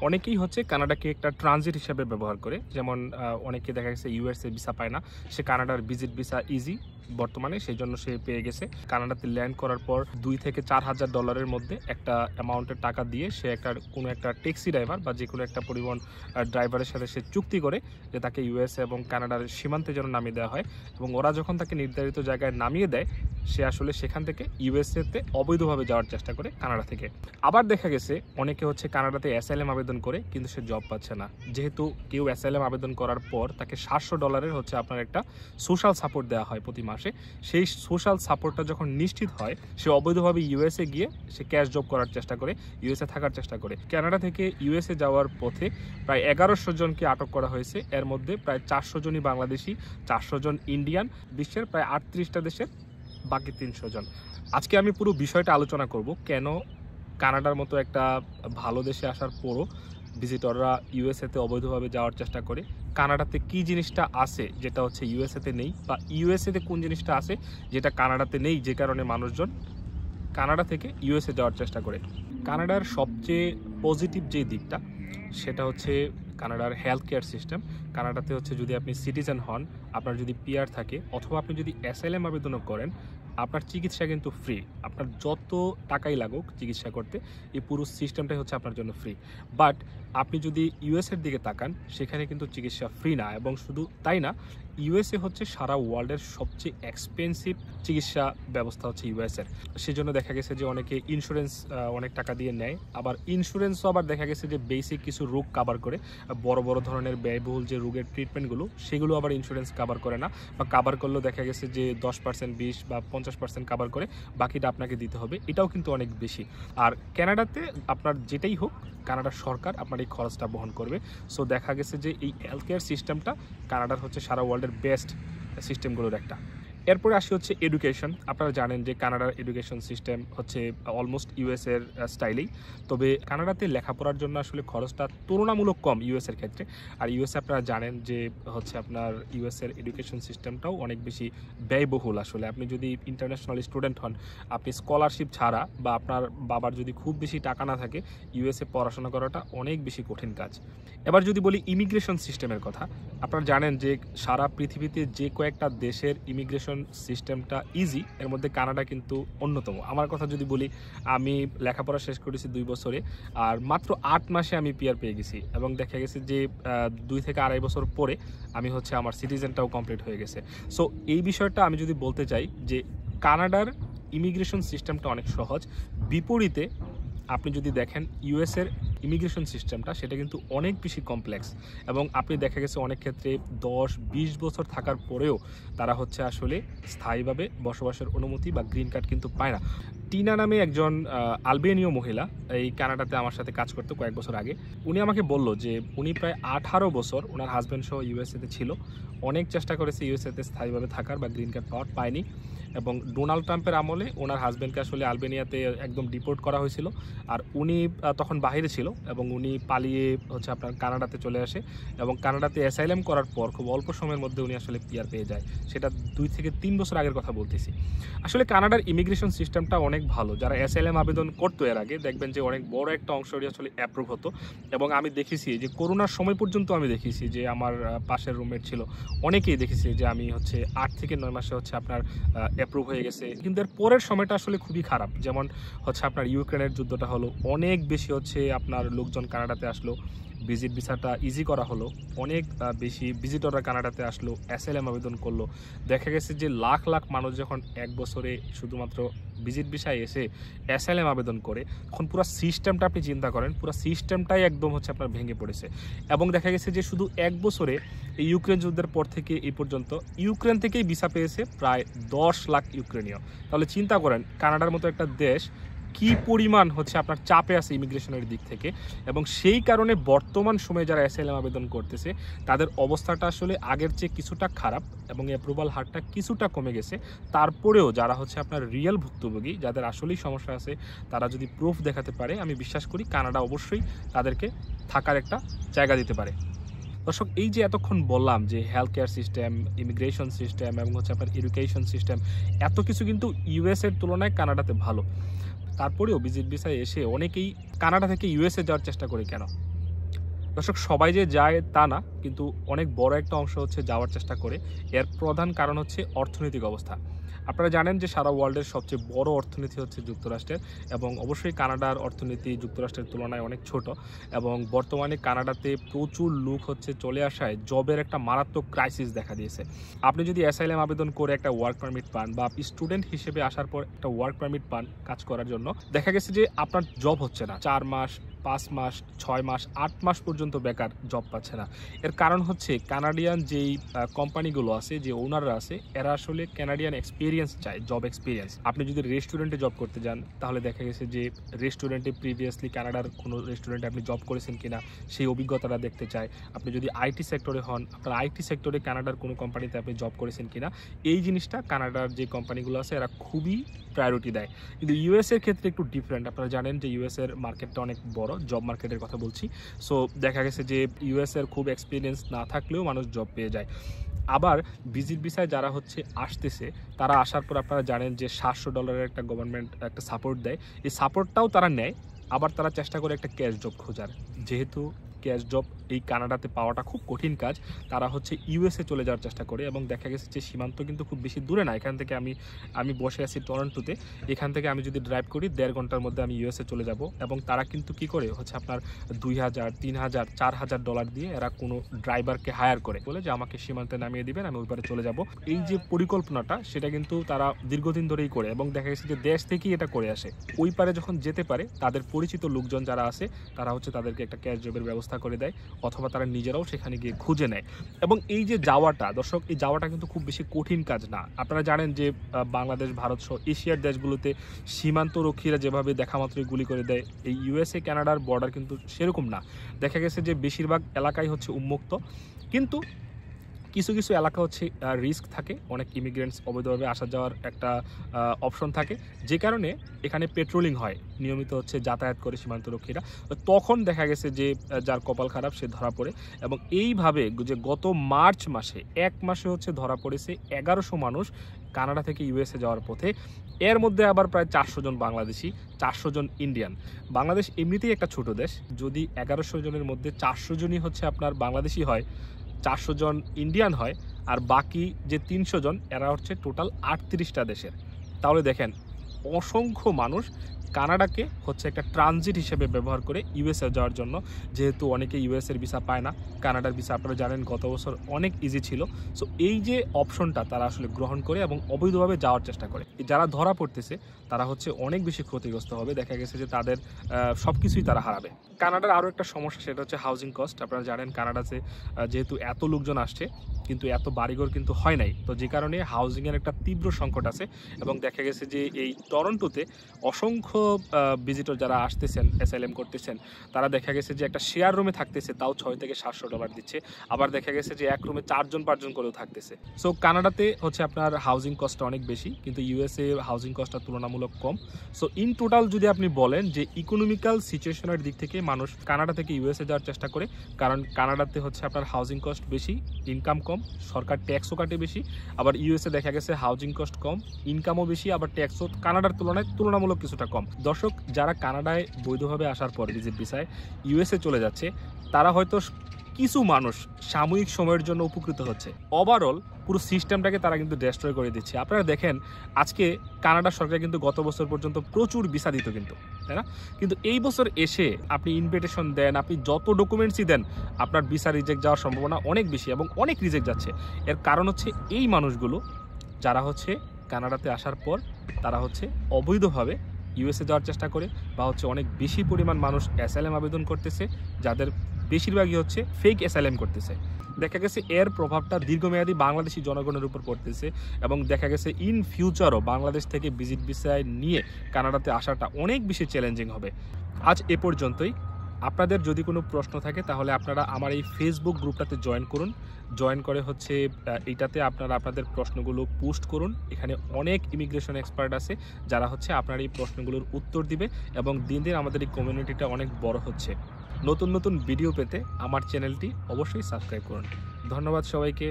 অনেকেই হচ্ছে কানাডাকে একটা ট্রানজিট হিসেবে ব্যবহার করে, যেমন অনেকে দেখা গেছে ইউএসএ ভিসা পায় না, সে কানাডার ভিজিট ভিসা ইজি বর্তমানে, সেই জন্য সে পেয়ে গেছে। কানাডাতে ল্যান্ড করার পর $2,000 থেকে $4,000 মধ্যে একটা অ্যামাউন্টের টাকা দিয়ে সে কোনো একটা ট্যাক্সি ড্রাইভার বা যে কোনো একটা পরিবহন ড্রাইভারের সাথে সে চুক্তি করে যে তাকে ইউএসএ এবং কানাডার সীমান্তে যেন নামিয়ে দেওয়া হয়, এবং ওরা যখন তাকে নির্ধারিত জায়গায় নামিয়ে দেয় সে আসলে সেখান থেকে ইউএসএতে অবৈধভাবে যাওয়ার চেষ্টা করে কানাডা থেকে। আবার দেখা গেছে অনেকে হচ্ছে কানাডাতে অ্যাসাইলাম আবেদন করে কিন্তু সে জব পাচ্ছে না, যেহেতু কেউ অ্যাসাইলাম আবেদন করার পর তাকে $700 হচ্ছে আপনার একটা সোশ্যাল সাপোর্ট দেওয়া হয় প্রতি মাসে। সেই সোশ্যাল সাপোর্টটা যখন নিশ্চিত হয় সে অবৈধভাবে ইউএসএ গিয়ে সে ক্যাশ জব করার চেষ্টা করে, ইউএসএ থাকার চেষ্টা করে। কানাডা থেকে ইউএসএ যাওয়ার পথে প্রায় 1100 জনকে আটক করা হয়েছে, এর মধ্যে প্রায় 400 জনই বাংলাদেশি, 400 জন ইন্ডিয়ান, বিশ্বের প্রায় 38টা দেশের বাকি 300 জন। আজকে আমি পুরো বিষয়টা আলোচনা করব, কেন কানাডার মতো একটা ভালো দেশে আসার পরও ভিজিটররা ইউএসএতে অবৈধভাবে যাওয়ার চেষ্টা করে, কানাডাতে কি জিনিসটা আছে যেটা হচ্ছে ইউএসএতে নেই, বা ইউএসএতে কোন জিনিসটা আছে যেটা কানাডাতে নেই, যে কারণে মানুষজন কানাডা থেকে ইউএসএ যাওয়ার চেষ্টা করে। কানাডার সবচেয়ে পজিটিভ যে দিকটা সেটা হচ্ছে কানাডার হেলথ কেয়ার সিস্টেম। কানাডাতে হচ্ছে যদি আপনি সিটিজেন হন, আপনার যদি পিআর থাকে, অথবা আপনি যদি অ্যাসাইলাম আবেদনও করেন, আপনার চিকিৎসা কিন্তু ফ্রি। আপনার যত টাকাই লাগুক চিকিৎসা করতে, এই পুরো সিস্টেমটাই হচ্ছে আপনার জন্য ফ্রি। বাট আপনি যদি ইউএসএর দিকে তাকান, সেখানে কিন্তু চিকিৎসা ফ্রি না, এবং শুধু তাই না, ইউএসএ হচ্ছে সারা ওয়ার্ল্ডের সবচেয়ে এক্সপেন্সিভ চিকিৎসা ব্যবস্থা হচ্ছে ইউএসএর। সেজন্য দেখা গেছে যে অনেকে ইন্স্যুরেন্স অনেক টাকা দিয়ে নেয়, আবার ইন্স্যুরেন্সও আবার দেখা গেছে যে বেসিক কিছু রোগ কাভার করে, বড় বড় ধরনের ব্যয়বহুল যে রোগের ট্রিটমেন্টগুলো সেগুলো আবার ইন্স্যুরেন্স কাভার করে না, বা কাভার করলেও দেখা গেছে যে 10%, 20 বা 50% কাভার করে, বাকিটা আপনাকে দিতে হবে। এটাও কিন্তু অনেক বেশি। আর কানাডাতে আপনার যেটাই হোক, কানাডার সরকার আপনার এই খরচটা বহন করবে। সো দেখা গেছে যে এই হেলথ কেয়ার সিস্টেমটা কানাডার হচ্ছে সারা ওয়ার্ল্ডের বেস্ট সিস্টেমগুলোর একটা। এরপরে আসি হচ্ছে এডুকেশন। আপনারা জানেন যে কানাডার এডুকেশন সিস্টেম হচ্ছে অলমোস্ট ইউএসএর স্টাইলেই, তবে কানাডাতে লেখাপড়ার জন্য আসলে খরচটা তুলনামূলক কম ইউএসএর ক্ষেত্রে। আর ইউএসএ আপনারা জানেন যে হচ্ছে আপনার ইউএসএর এডুকেশন সিস্টেমটাও অনেক বেশি ব্যয়বহুল। আসলে আপনি যদি ইন্টারন্যাশনাল স্টুডেন্ট হন, আপনি স্কলারশিপ ছাড়া বা আপনার বাবার যদি খুব বেশি টাকা না থাকে, ইউএসএ পড়াশোনা করাটা অনেক বেশি কঠিন কাজ। এবার যদি বলি ইমিগ্রেশন সিস্টেমের কথা, আপনারা জানেন যে সারা পৃথিবীতে যে কয়েকটা দেশের ইমিগ্রেশন সিস্টেমটা ইজি, এর মধ্যে কানাডা কিন্তু অন্যতম। আমার কথা যদি বলি, আমি লেখাপড়া শেষ করেছি 2 বছরে, আর মাত্র 8 মাসে আমি পিআর পেয়ে গেছি, এবং দেখা গেছে যে 2 থেকে 2.5 বছর পরে আমি হচ্ছে আমার সিটিজেনটাও কমপ্লিট হয়ে গেছে। সো এই বিষয়টা আমি যদি বলতে চাই যে কানাডার ইমিগ্রেশন সিস্টেমটা অনেক সহজ, বিপরীতে আপনি যদি দেখেন ইউএসএর ইমিগ্রেশন সিস্টেমটা সেটা কিন্তু অনেক বেশি কমপ্লেক্স, এবং আপনি দেখা গেছে অনেক ক্ষেত্রে 10-20 বছর থাকার পরেও তারা হচ্ছে আসলে স্থায়ীভাবে বসবাসের অনুমতি বা গ্রিন কার্ড কিন্তু পায় না। টিনা নামে একজন আলবেনীয় মহিলা এই কানাডাতে আমার সাথে কাজ করতো কয়েক বছর আগে। উনি আমাকে বলল যে উনি প্রায় 18 বছর ওনার হাজব্যান্ড সহ ইউএসএতে ছিল, অনেক চেষ্টা করেছে ইউএসএতে স্থায়ীভাবে থাকার বা গ্রিন কার্ড পাওয়ার, পায়নি। এবং ডোনাল্ড ট্রাম্পের আমলে ওনার হাজব্যান্ডকে আসলে আলবেনিয়াতে একদম ডিপোর্ট করা হয়েছিল, আর উনি তখন বাইরে ছিল, এবং উনি পালিয়ে হচ্ছে আপনার কানাডাতে চলে আসে, এবং কানাডাতে অ্যাসাইলাম করার পর খুব অল্প সময়ের মধ্যে উনি আসলে পিআর পেয়ে যায়। সেটা 2 থেকে 3 বছর আগের কথা বলতেছি। আসলে কানাডার ইমিগ্রেশন সিস্টেমটা অনেক ভালো। যারা অ্যাসাইলাম আবেদন করতো এর আগে, দেখবেন যে অনেক বড় একটা অংশই আসলে অ্যাপ্রুভ হতো, এবং আমি দেখেছি যে করোনার সময় পর্যন্ত আমি দেখেছি যে আমার পাশের রুমমেট ছিল, অনেকেই দেখেছি যে আমি হচ্ছে 8 থেকে 9 মাসে হচ্ছে আপনার অ্যাপ্রুভ হয়ে গেছে। কিন্তু এর পরের সময়টা আসলে খুবই খারাপ, যেমন হচ্ছে আপনার ইউক্রেনের যুদ্ধটা হলো, অনেক বেশি হচ্ছে আপনার লোকজন কানাডাতে আসলো, ভিজিট ভিসাটা ইজি করা হলো, অনেক বেশি ভিজিটররা কানাডাতে আসলো, অ্যাসাইলাম আবেদন করলো। দেখা গেছে যে লাখ লাখ মানুষ যখন এক বছরে শুধুমাত্র ভিজিট ভিসায় এসে অ্যাসাইলাম আবেদন করে, তখন পুরো সিস্টেমটা আপনি চিন্তা করেন, পুরো সিস্টেমটাই একদম হচ্ছে আপনার ভেঙে পড়েছে। এবং দেখা গেছে যে শুধু এক বছরে এই ইউক্রেন যুদ্ধের পর থেকে এই পর্যন্ত ইউক্রেন থেকেই ভিসা পেয়েছে প্রায় 10 লাখ ইউক্রেনীয়। তাহলে চিন্তা করেন কানাডার মতো একটা দেশ কি পরিমাণ হচ্ছে আপনার চাপে আছে ইমিগ্রেশনের দিক থেকে, এবং সেই কারণে বর্তমান সময়ে যারা অ্যাসাইলাম আবেদন করতেছে তাদের অবস্থাটা আসলে আগের চেয়ে কিছুটা খারাপ, এবং অ্যাপ্রুভাল হারটা কিছুটা কমে গেছে। তারপরেও যারা হচ্ছে আপনার রিয়েল ভুক্তভোগী, যাদের আসলেই সমস্যা আছে, তারা যদি প্রুফ দেখাতে পারে, আমি বিশ্বাস করি কানাডা অবশ্যই তাদেরকে থাকার একটা জায়গা দিতে পারে। দর্শক, এই যে এতক্ষণ বললাম যে health care system, immigration system এবং হচ্ছে আপনার এডুকেশন সিস্টেম, এত কিছু কিন্তু ইউএসএর তুলনায় কানাডাতে ভালো। তারপরেও ভিজিট ভিসায় এসে অনেকেই কানাডা থেকে ইউএসএ যাওয়ার চেষ্টা করে কেন? দর্শক সবাই যে যায় তা না, কিন্তু অনেক বড় একটা অংশ হচ্ছে যাওয়ার চেষ্টা করে। এর প্রধান কারণ হচ্ছে অর্থনৈতিক অবস্থা। আপনারা জানেন যে সারা ওয়ার্ল্ডের সবচেয়ে বড় অর্থনীতি হচ্ছে যুক্তরাষ্ট্রের, এবং অবশ্যই কানাডার অর্থনীতি যুক্তরাষ্ট্রের তুলনায় অনেক ছোট, এবং বর্তমানে কানাডাতে প্রচুর লোক হচ্ছে চলে আসায় জবের একটা মারাত্মক ক্রাইসিস দেখা দিয়েছে। আপনি যদি অ্যাসাইলাম আবেদন করে একটা ওয়ার্ক পারমিট পান, বা আপনি স্টুডেন্ট হিসেবে আসার পর একটা ওয়ার্ক পারমিট পান কাজ করার জন্য, দেখা গেছে যে আপনার জব হচ্ছে না 4 মাস, 5 মাস, 6 মাস, 8 মাস পর্যন্ত বেকার, জব পাচ্ছে না। এর কারণ হচ্ছে কানাডিয়ান যেই কোম্পানিগুলো আছে, যে ওনাররা আছে, এরা আসলে কানাডিয়ান এক্সপিরিয়েন্স চায়, জব এক্সপিরিয়েন্স। আপনি যদি রেস্টুরেন্টে জব করতে যান, তাহলে দেখা গেছে যে রেস্টুরেন্টে প্রিভিয়াসলি কানাডার কোনো রেস্টুরেন্টে আপনি জব করেছেন কিনা সেই অভিজ্ঞতাটা দেখতে চায়। আপনি যদি আইটি সেক্টরে হন, আপনার আইটি সেক্টরে কানাডার কোনো কোম্পানিতে আপনি জব করেছেন কিনা, এই জিনিসটা কানাডার যে কোম্পানিগুলো আছে এরা খুবই প্রায়োরিটি দেয়। কিন্তু ইউএস এর ক্ষেত্রে একটু ডিফারেন্ট। আপনারা জানেন যে ইউএস এর মার্কেটটা অনেক বড়, জব মার্কেটের কথা বলছি। সো দেখা গেছে যে ইউএস এর খুব এক্সপিরিয়েন্স না থাকলেও মানুষ জব পেয়ে যায়। আবার ভিজিট ভিসায় যারা হচ্ছে আসতেছে, তারা আসার পর আপনারা জানেন যে $700 একটা গভর্নমেন্ট একটা সাপোর্ট দেয়। এই সাপোর্টটাও তারা নেয়, আবার তারা চেষ্টা করে একটা ক্যাশ জব খোঁজার। যেহেতু ক্যাশ জব এই কানাডাতে পাওয়াটা খুব কঠিন কাজ, তারা হচ্ছে ইউএসএ চলে যাওয়ার চেষ্টা করে। এবং দেখা গেছে যে সীমান্ত কিন্তু খুব বেশি দূরে না। এখান থেকে আমি বসে আছি টরন্টোতে, এখান থেকে আমি যদি ড্রাইভ করি 1.5 ঘন্টার মধ্যে আমি ইউএসএ চলে যাব। এবং তারা কিন্তু কি করে হচ্ছে আপনার $2,000, $3,000, $4,000 দিয়ে এরা কোনো ড্রাইভারকে হায়ার করে, বলে যে আমাকে সীমান্তে নামিয়ে দিবেন, আমি ওই পারে চলে যাব। এই যে পরিকল্পনাটা, সেটা কিন্তু তারা দীর্ঘদিন ধরেই করে, এবং দেখা গেছে যে দেশ থেকেই এটা করে আসে। ওই পারে যখন যেতে পারে, তাদের পরিচিত লোকজন যারা আছে, তারা হচ্ছে তাদেরকে একটা ক্যাশ জবের ব্যবস্থা করে দেয়, অথবা তারা নিজেরাও সেখানে গিয়ে খুঁজে নেয়। এবং এই যে যাওয়াটা, দর্শক, এই যাওয়াটা কিন্তু খুব বেশি কঠিন কাজ না। আপনারা জানেন যে বাংলাদেশ, ভারত সহ এশিয়ার দেশগুলোতে সীমান্ত রক্ষীরা যেভাবে দেখা মাত্রই গুলি করে দেয়, এই ইউএসএ কানাডার বর্ডার কিন্তু সেরকম না। দেখা গেছে যে বেশিরভাগ এলাকাই হচ্ছে উন্মুক্ত, কিন্তু কিছু কিছু এলাকা হচ্ছে রিস্ক থাকে, অনেক ইমিগ্রেন্টস অবৈধভাবে আসা যাওয়ার একটা অপশন থাকে, যে কারণে এখানে পেট্রোলিং হয় নিয়মিত, হচ্ছে যাতায়াত করে সীমান্তরক্ষীরা। তখন দেখা গেছে যে যার কপাল খারাপ সে ধরা পড়ে। এবং এইভাবে যে গত মার্চ মাসে, 1 মাসে হচ্ছে ধরা পড়েছে 1100 মানুষ কানাডা থেকে ইউএসএ যাওয়ার পথে। এর মধ্যে আবার প্রায় 400 জন বাংলাদেশি, 400 জন ইন্ডিয়ান। বাংলাদেশ এমনিতেই একটা ছোট দেশ, যদি 1100 জনের মধ্যে 400 জনই হচ্ছে আপনার বাংলাদেশি হয়, 400 জন ইন্ডিয়ান হয়, আর বাকি যে 300 জন, এরা হচ্ছে টোটাল 38টা দেশের। তাহলে দেখেন, অসংখ্য মানুষ কানাডাকে হচ্ছে একটা ট্রানজিট হিসেবে ব্যবহার করে ইউএসএ যাওয়ার জন্য। যেহেতু অনেকে ইউএসএর ভিসা পায় না, কানাডার ভিসা আপনারা জানেন গত বছর অনেক ইজি ছিল। সো এই যে অপশনটা তারা আসলে গ্রহণ করে এবং অবৈধভাবে যাওয়ার চেষ্টা করে। যারা ধরা পড়তেছে তারা হচ্ছে অনেক বেশি ক্ষতিগ্রস্ত হবে। দেখা গেছে যে তাদের সব কিছুই তারা হারাবে। কানাডার আরও একটা সমস্যা, সেটা হচ্ছে হাউজিং কস্ট। আপনারা জানেন কানাডাতে যেহেতু এত লোকজন আসছে, কিন্তু এত বাড়িঘর কিন্তু হয় নাই, তো যে কারণে হাউজিংয়ের একটা তীব্র সংকট আছে। এবং দেখা গেছে যে এই টরন্টোতে অসংখ্য ভিজিটর যারা আসতেছেন, অ্যাসাইলাম করতেছেন, তারা দেখা গেছে যে একটা শেয়ার রুমে থাকতেছে, তাও $600 থেকে $700 দিচ্ছে। আবার দেখা গেছে যে এক রুমে 4 জন 5 জন করেও থাকতেছে। সো কানাডাতে হচ্ছে আপনার হাউজিং কস্টটা অনেক বেশি, কিন্তু ইউএসএ হাউজিং কস্টটা তুলনামূলক কম। সো ইন টোটাল যদি আপনি বলেন যে ইকোনমিক্যাল সিচুয়েশনের দিক থেকে মানুষ কানাডা থেকে ইউএসএ যাওয়ার চেষ্টা করে, কারণ কানাডাতে হচ্ছে আপনার হাউজিং কস্ট বেশি, ইনকাম কম, সরকার ট্যাক্সও কাটে বেশি। আবার ইউএসএ দেখা গেছে হাউজিং কস্ট কম, ইনকামও বেশি, আবার ট্যাক্সও কানাডার তুলনায় তুলনামূলক কিছুটা কম। দর্শক, যারা কানাডায় বৈধভাবে আসার পর ভিজিট ভিসায় ইউএসএ চলে যাচ্ছে, তারা হয়তো কিছু মানুষ সাময়িক সময়ের জন্য উপকৃত হচ্ছে, ওভারঅল পুরো সিস্টেমটাকে তারা কিন্তু ডেস্ট্রয় করে দিচ্ছে। আপনারা দেখেন, আজকে কানাডা সরকার কিন্তু গত বছর পর্যন্ত প্রচুর ভিসা দিত কিন্তু, তাই না? কিন্তু এই বছর এসে আপনি ইনভিটেশন দেন, আপনি যত ডকুমেন্টসই দেন, আপনার ভিসা রিজেক্ট যাওয়ার সম্ভাবনা অনেক বেশি, এবং অনেক রিজেক্ট যাচ্ছে। এর কারণ হচ্ছে এই মানুষগুলো যারা হচ্ছে কানাডাতে আসার পর তারা হচ্ছে অবৈধভাবে ইউএসএ যাওয়ার চেষ্টা করে, বা হচ্ছে অনেক বেশি পরিমাণ মানুষ অ্যাসাইলাম আবেদন করতেছে, যাদের বেশিরভাগই হচ্ছে ফেক অ্যাসাইলাম করতেছে। দেখা গেছে এর প্রভাবটা দীর্ঘমেয়াদী বাংলাদেশি জনগণের উপর পড়তেছে, এবং দেখা গেছে ইন ফিউচারও বাংলাদেশ থেকে ভিজিট ভিসায় নিয়ে কানাডাতে আসাটা অনেক বেশি চ্যালেঞ্জিং হবে। আজ এ পর্যন্তই। আপনাদের যদি কোনো প্রশ্ন থাকে তাহলে আপনারা আমার এই ফেসবুক গ্রুপটাতে জয়েন করুন। জয়েন করে হচ্ছে এইটাতে আপনারা আপনাদের প্রশ্নগুলো পোস্ট করুন। এখানে অনেক ইমিগ্রেশন এক্সপার্ট আছে যারা হচ্ছে আপনার এই প্রশ্নগুলোর উত্তর দিবে, এবং দিন দিন আমাদের এই কমিউনিটিটা অনেক বড় হচ্ছে। নতুন নতুন ভিডিও পেতে আমার চ্যানেলটি অবশ্যই সাবস্ক্রাইব করুন। ধন্যবাদ সবাইকে।